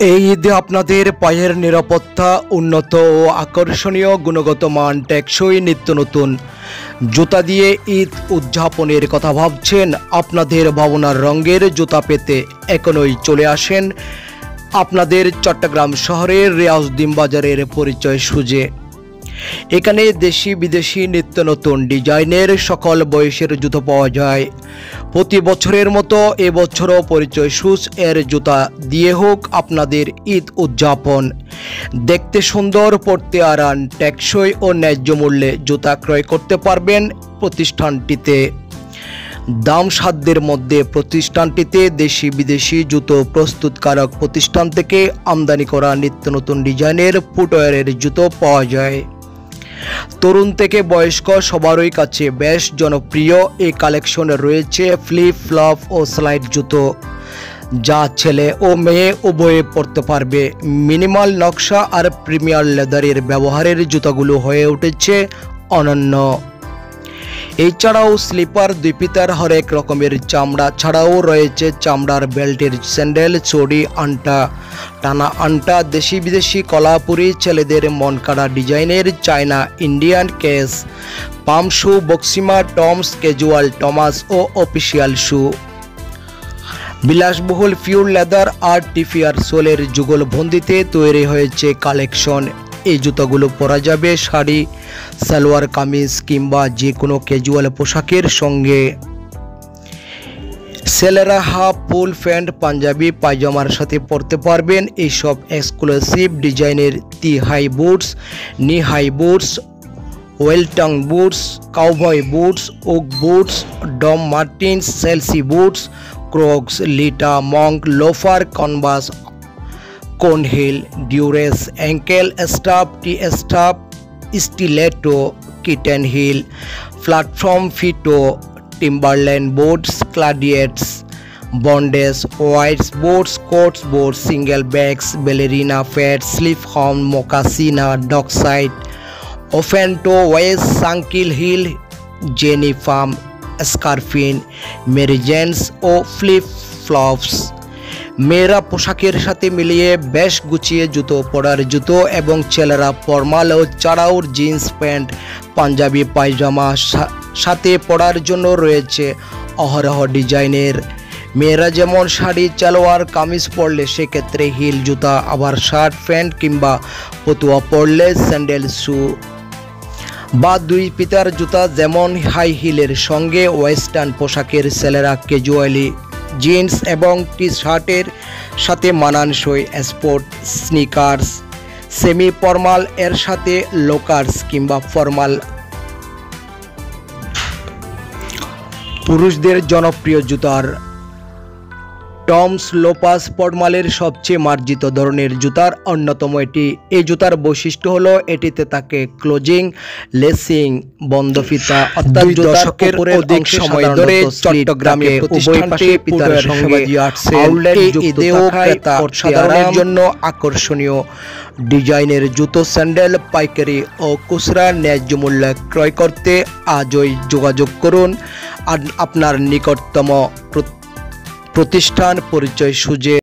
এই ঈদে আপনাদের পায়ের নিরাপত্তা, উন্নত ও আকর্ষণীয় গুণগত মান, টেকসই নিত্য নতুন জুতা দিয়ে ঈদ উদযাপনের কথা ভাবছেন? আপনাদের ভাবনার রঙের জুতা পেতে এখনই চলে আসেন আপনাদের চট্টগ্রাম শহরের রিয়াজউদ্দিন বাজারের পরিচয় সুজে। এখানে দেশি বিদেশি নিত্য নতুন ডিজাইনের সকল বয়সের জুতো পাওয়া যায়। প্রতি বছরের মতো এবছরও পরিচয় শুজ এর জুতা দিয়ে হোক আপনাদের ঈদ উদযাপন। দেখতে সুন্দর, পরতে আরাম, টেকসই ও ন্যায্য মূল্যে জুতা ক্রয় করতে পারবেন প্রতিষ্ঠানটিতে। দাম সাধ্যের মধ্যে প্রতিষ্ঠানটিতে দেশি বিদেশি জুতো প্রস্তুতকারক প্রতিষ্ঠান থেকে আমদানি করা নিত্য নতুন ডিজাইনের ফুটওয়্যারের জুতো পাওয়া যায়। তরুণ থেকে বয়স্ক সবারই কাছে বেশ জনপ্রিয় এই কালেকশনে রয়েছে ফ্লিপ ফ্লপ ও স্লাইড জুতো, যা ছেলে ও মেয়ে উভয়ে পরতে পারবে। মিনিমাল নকশা আর প্রিমিয়ার লেদারের ব্যবহারের জুতাগুলো হয়ে উঠেছে অনন্য। এছাড়াও স্লিপার, দুই ফিতার হরেক রকমের চামড়া ছাড়াও রয়েছে চামড়ার বেল্টের স্যান্ডেল, চড়ি, আন্টা, টানা আন্টা, দেশি বিদেশি কলাপুরি, ছেলেদের মন কাড়া ডিজাইনের চায়না ইন্ডিয়ান কেস, পাম শু, বক্সিমা, টমস, ক্যাজুয়াল, টমাস ও অফিসিয়াল শু। বিলাসবহুল পিওর লেদার আর টিফিয়ার সোলের যুগলবন্দিতে তৈরি হয়েছে কালেকশন। এই জুতাগুলো পরা যাবে শাড়ি, সালোয়ার কামিজ কিংবা যে কোনো ক্যাজুয়াল পোশাকের সঙ্গে। ছেলেরা হাফ, ফুল প্যান্ট, পাঞ্জাবি, পায়জামার সাথে পরতে পারবেন এইসব এক্সক্লুসিভ ডিজাইনের high boots, knee high boots, Wellington boots, cowboy boots, Ugg boots, Doc Martens, Chelsea boots, Crocs, Lita, monk, loafer, canvas, cone heel, ডিউরেস, ankle strap, T strap, stiletto, kitten heel, platform ফিটো, Timberland boots, gladiators, বন্ডেস, whites boots, কোটস boots, slingbacks, ballerina, flat, slip হর্ন, moccasin, dockside, ওফেন্টো, ওয়েস, সাঙ্কিল heel, জেনি ফার্ম, স্কার্ফিন, মেরিজেন্স ও ফ্লিপ ফ্লপস। মেয়েরা পোশাকের সাথে মিলিয়ে বেশ গুছিয়ে জুতো পরার জুতো এবং ছেলেরা ফর্মাল ও চড়াও জিন্স প্যান্ট, পাঞ্জাবি, পায়জামা সাথে পরার জন্য রয়েছে অহরহ ডিজাইনের। মেয়েরা যেমন শাড়ি, সালোয়ার কামিজ পরলে সেক্ষেত্রে হিল জুতা, আবার শার্ট প্যান্ট কিংবা পতুয়া পরলে স্যান্ডেল শু বা দুই ফিতার জুতা যেমন হাই হিলের সঙ্গে ওয়েস্টার্ন পোশাকের ছেলেরা ক্যাজুয়ালি জিন্স এবং টি শার্টের সাথে মানানসই স্পোর্ট স্নিকার্স, সেমি ফর্মাল এর সাথে লোকার্স কিংবা ফর্মাল। পুরুষদের জনপ্রিয় জুতার টমস, লোপাস ফর্মালের সবচেয়ে মার্জিত ধরনের জুতার অন্যতম এটি। এই জুতার বৈশিষ্ট্য হলো এটিতে থাকে ক্লোজিং, লেসিং, বন্ধ ফিতা, অর্থাৎ দশকের অধিক সময় ধরে চট্টগ্রামে উভয় পাশে পিতার সঙ্গে আউটলেট যুক্ত থাকায় সাধারণের জন্য আকর্ষণীয় ডিজাইনের জুতো, স্যান্ডেল পাইকারি ও খুচরা ন্যায্য মূল্যে ক্রয় করতে আজই যোগাযোগ করুন আপনার নিকটতম প্রতিষ্ঠান পরিচয় সুজে।